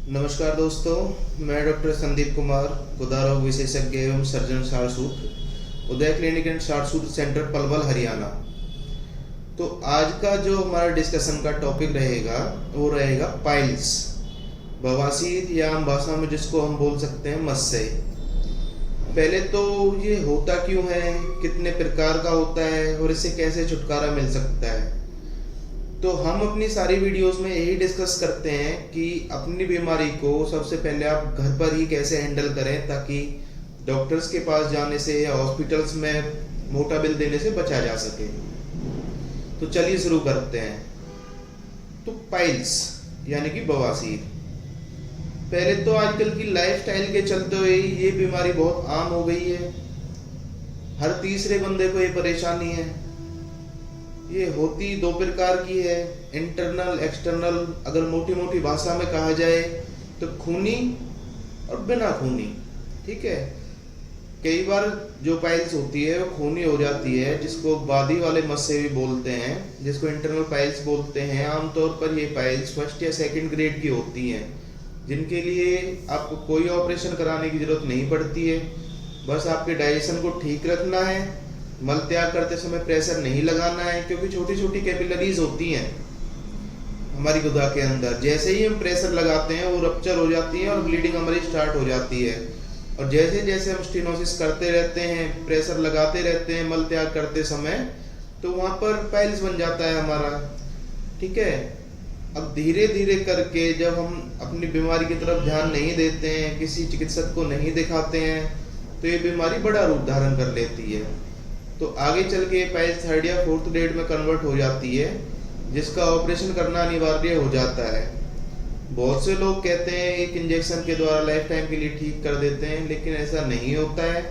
नमस्कार दोस्तों, मैं डॉक्टर संदीप कुमार, गुदा रोग विशेषज्ञ एवं surgeon Sarsutra, Uday clinic and Sarsutra centre Palwal Haryana. तो आज का जो हमारा डिस्कशन का टॉपिक रहेगा वो रहेगा पाइल्स, बवासीर या आम भाषा में जिसको हम बोल सकते हैं मस्से। पहले तो ये होता क्यों है, कितने प्रकार का होता है और इससे कैसे छुटकारा मिल सकता है। तो हम अपनी सारी वीडियोस में यही डिस्कस करते हैं कि अपनी बीमारी को सबसे पहले आप घर पर ही कैसे हैंडल करें ताकि डॉक्टर्स के पास जाने से या हॉस्पिटल्स में मोटा बिल देने से बचा जा सके। तो चलिए शुरू करते हैं। तो पाइल्स यानी कि बवासीर, पहले तो आजकल की लाइफस्टाइल के चलते हुए ये बीमारी बहुत आम हो गई है। हर तीसरे बंदे को ये परेशानी है। ये होती दो प्रकार की है, इंटरनल एक्सटर्नल। अगर मोटी मोटी भाषा में कहा जाए तो खूनी और बिना खूनी। ठीक है, कई बार जो पाइल्स होती है वो खूनी हो जाती है, जिसको बादी वाले मस्से भी बोलते हैं, जिसको इंटरनल पाइल्स बोलते हैं। आमतौर पर ये पाइल्स फर्स्ट या सेकंड ग्रेड की होती हैं, जिनके लिए आपको कोई ऑपरेशन कराने की जरूरत नहीं पड़ती है। बस आपके डाइजेशन को ठीक रखना है, मल त्याग करते समय प्रेशर नहीं लगाना है, क्योंकि छोटी छोटी कैपिलरीज होती हैं हमारी गुदा के अंदर। जैसे ही हम प्रेशर लगाते हैं वो रप्चर हो जाती है और ब्लीडिंग हमारी स्टार्ट हो जाती है। और जैसे जैसे हम स्टेनोसिस करते रहते हैं, प्रेशर लगाते रहते हैं मल त्याग करते समय, तो वहाँ पर पाइल्स बन जाता है हमारा। ठीक है, अब धीरे धीरे करके जब हम अपनी बीमारी की तरफ ध्यान नहीं देते हैं, किसी चिकित्सक को नहीं दिखाते हैं, तो ये बीमारी बड़ा रूप धारण कर लेती है। तो आगे चल के पाइल्स थर्ड या फोर्थ ग्रेड में कन्वर्ट हो जाती है, जिसका ऑपरेशन करना अनिवार्य हो जाता है। बहुत से लोग कहते हैं एक इंजेक्शन के द्वारा लाइफ टाइम के लिए ठीक कर देते हैं, लेकिन ऐसा नहीं होता है।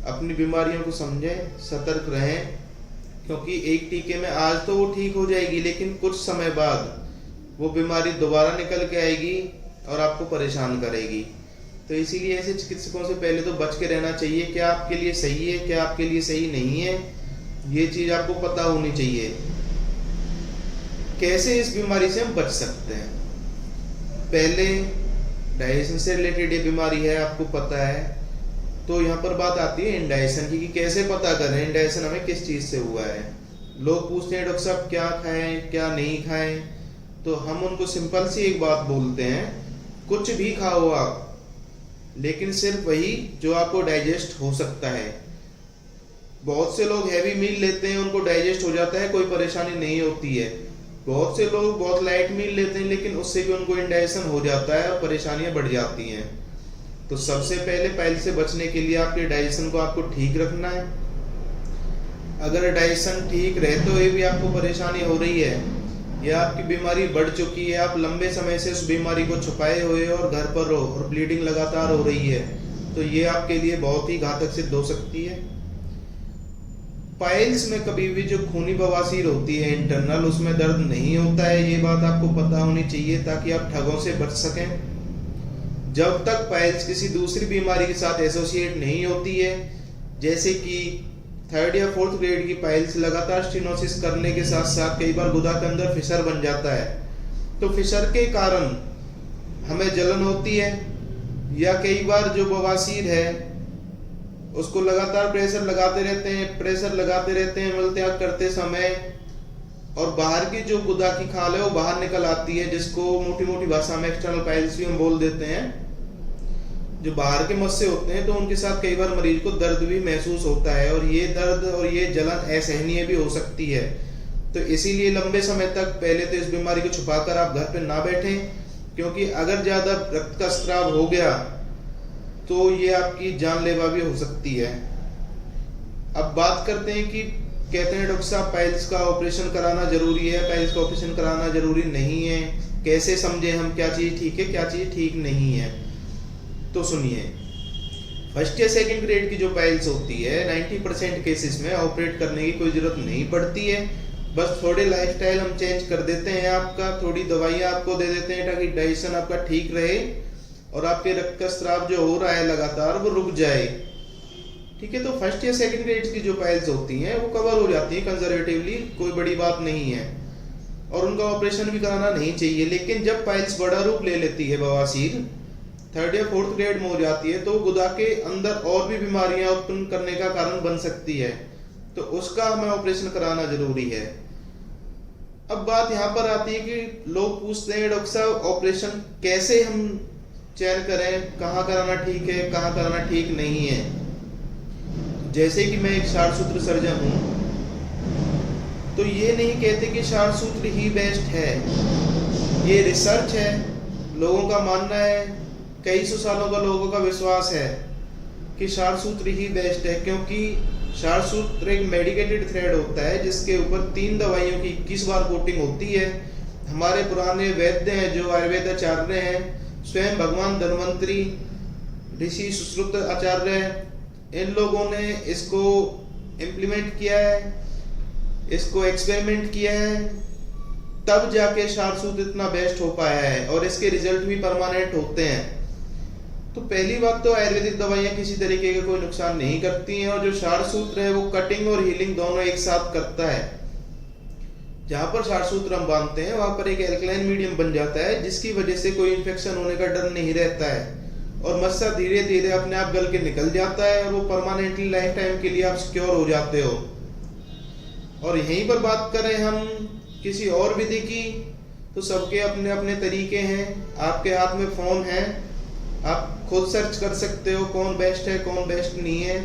अपनी बीमारियों को समझें, सतर्क रहें, क्योंकि एक टीके में आज तो वो ठीक हो जाएगी, लेकिन कुछ समय बाद वो बीमारी दोबारा निकल के आएगी और आपको परेशान करेगी। तो इसीलिए ऐसे चिकित्सकों से पहले तो बच के रहना चाहिए। क्या आपके लिए सही है, क्या आपके लिए सही नहीं है, ये चीज आपको पता होनी चाहिए। कैसे इस बीमारी से हम बच सकते हैं? पहले डाइजेशन से रिलेटेड ये बीमारी है, आपको पता है। तो यहाँ पर बात आती है इंडाइजेशन की, कि कैसे पता करें इंडाइजेशन हमें किस चीज से हुआ है। लोग पूछते हैं डॉक्टर साहब क्या खाएं क्या नहीं खाएं, तो हम उनको सिंपल सी एक बात बोलते हैं, कुछ भी खाओ आप, लेकिन सिर्फ वही जो आपको डाइजेस्ट हो सकता है। बहुत से लोग हैवी मील लेते हैं, उनको डाइजेस्ट हो जाता है, कोई परेशानी नहीं होती है। बहुत से लोग बहुत लाइट मील लेते हैं, लेकिन उससे भी उनको इंडाइजेशन हो जाता है और परेशानियां बढ़ जाती हैं। तो सबसे पहले पाइल्स से बचने के लिए आपके डाइजेशन को आपको ठीक रखना है। अगर डाइजेशन ठीक रहे तो ये भी आपको परेशानी हो रही है या आपकी बीमारी बढ़ चुकी है, आप लंबे समय से उस बीमारी को छुपाए हुए और घर पर रहो और ब्लीडिंग लगातार हो रही है, तो ये आपके लिए बहुत ही घातक सिद्ध हो सकती है। पाइल्स में कभी भी जो खूनी बवासीर होती है इंटरनल, उसमें दर्द नहीं होता है, ये बात आपको पता होनी चाहिए ताकि आप ठगों से बच सकें। जब तक पाइल्स किसी दूसरी बीमारी के साथ एसोसिएट नहीं होती है, जैसे कि थर्ड या फोर्थ ग्रेड की पाइल्स लगातार स्टेनोसिस करने के साथ साथ कई बार गुदा के अंदर फिशर बन जाता है, तो फिशर के कारण हमें जलन होती है, या कई बार जो बवासीर है उसको लगातार प्रेशर लगाते रहते हैं मल त्याग करते समय, और बाहर की जो गुदा की खाल है वो बाहर निकल आती है, जिसको मोटी मोटी भाषा में एक्सटर्नल पाइल्स भी हम बोल देते हैं। जो बाहर के मस्से होते हैं तो उनके साथ कई बार मरीज को दर्द भी महसूस होता है, और ये दर्द और ये जलन असहनीय भी हो सकती है। तो इसीलिए लंबे समय तक पहले तो इस बीमारी को छुपाकर आप घर पे ना बैठें, क्योंकि अगर ज्यादा रक्त का स्राव हो गया तो ये आपकी जानलेवा भी हो सकती है। अब बात करते हैं कि कहते हैं डॉक्टर साहब पाइल्स का ऑपरेशन कराना जरूरी है, पाइल्स का ऑपरेशन कराना जरूरी नहीं है, कैसे समझे हम क्या चीज ठीक है क्या चीज ठीक नहीं है। तो सुनिए, फर्स्ट या सेकंड ग्रेड की जो पाइल्स होती है 90% केसेस में ऑपरेट करने की कोई जरूरत नहीं पड़ती है। बस थोड़े लाइफस्टाइल हम चेंज कर देते हैं, आपका थोड़ी दवाइयाँ आपको दे देते हैं ताकि डाइजेशन आपका ठीक रहे और आपके रक्त का स्राव जो हो रहा है लगातार वो रुक जाए। ठीक है, तो फर्स्ट या सेकंड ग्रेड की जो पाइल्स होती हैं वो कवर हो जाती है कंजर्वेटिवली, कोई बड़ी बात नहीं है। और उनका ऑपरेशन भी कराना नहीं चाहिए। लेकिन जब पाइल्स बड़ा रूप ले लेती है, बवासीर 3rd या 4th ग्रेड में हो जाती है, तो गुदा के अंदर और भी बीमारियां उत्पन्न करने का कारण बन सकती है, तो उसका हमें ऑपरेशन कराना जरूरी है। अब बात यहाँ पर आती है कि लोग पूछते हैं डॉक्टर साहब ऑपरेशन कैसे हम चयन करें, कहाँ कराना ठीक है, कहाँ कराना ठीक नहीं है। जैसे कि मैं एक शार्ट सूत्र सर्जन हूँ, तो ये नहीं कहते कि शार्ट सूत्र ही बेस्ट है, ये रिसर्च है, लोगों का मानना है, कई सौ सालों का लोगों का विश्वास है कि शार्ट सूत्र ही बेस्ट है। क्योंकि शार्ट सूत्र एक मेडिकेटेड थ्रेड होता है जिसके ऊपर 3 दवाइयों की 21 बार कोटिंग होती है। हमारे पुराने वैद्य हैं, जो आयुर्वेद आचार्य हैं, स्वयं भगवान धन्वंतरी, ऋषि सुश्रुत आचार्य, इन लोगों ने इसको इम्प्लीमेंट किया है, इसको एक्सपेरिमेंट किया है, तब जाके शार्ट सूत्र इतना बेस्ट हो पाया है और इसके रिजल्ट भी परमानेंट होते हैं। तो पहली बात तो आयुर्वेदिक दवाइयाँ किसी तरीके का कोई नुकसान नहीं करती हैं, और जो शार्ट सूत्र है वो कटिंग और हीलिंग दोनों एक साथ करता है। जहाँ पर शार्ट सूत्र हम बांधते हैं वहाँ पर एक एल्कलाइन मीडियम बन जाता है, जिसकी वजह से कोई इन्फेक्शन होने का डर नहीं रहता है, और मच्छर धीरे धीरे अपने आप गल के निकल जाता है, और वो परमानेंटली लाइफ टाइम के लिए आप सिक्योर हो जाते हो। और यहीं पर बात करें हम किसी और विधि की, तो सबके अपने अपने तरीके हैं। आपके हाथ में फोन है, आप खुद सर्च कर सकते हो कौन बेस्ट है कौन बेस्ट नहीं है।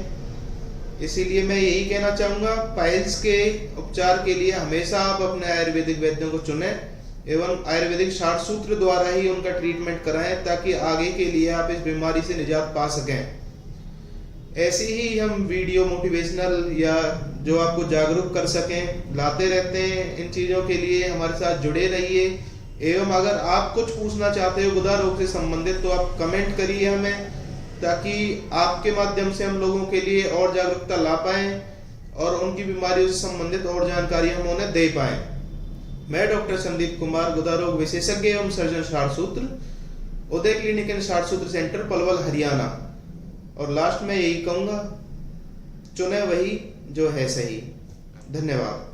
इसीलिए मैं यही कहना चाहूँगा, पाइल्स के उपचार के लिए हमेशा आप अपने आयुर्वेदिक वैद्यों को चुनें एवं आयुर्वेदिक शार्ट सूत्र द्वारा ही उनका ट्रीटमेंट कराएं, ताकि आगे के लिए आप इस बीमारी से निजात पा सकें। ऐसी ही हम वीडियो मोटिवेशनल या जो आपको जागरूक कर सकें लाते रहते हैं। इन चीज़ों के लिए हमारे साथ जुड़े रहिए, एवं अगर आप कुछ पूछना चाहते हो गुदा रोग से संबंधित, तो आप कमेंट करिए हमें, ताकि आपके माध्यम से हम लोगों के लिए और जागरूकता ला पाएँ और उनकी बीमारियों से संबंधित और जानकारी हम उन्हें दे पाएँ। मैं डॉक्टर संदीप कुमार, गुदा रोग विशेषज्ञ एवं सर्जन शार्ट सूत्र, उदय क्लिनिक एंड शार्ट सूत्र सेंटर, पलवल, हरियाणा। और लास्ट में यही कहूँगा, चुने वही जो है सही। धन्यवाद।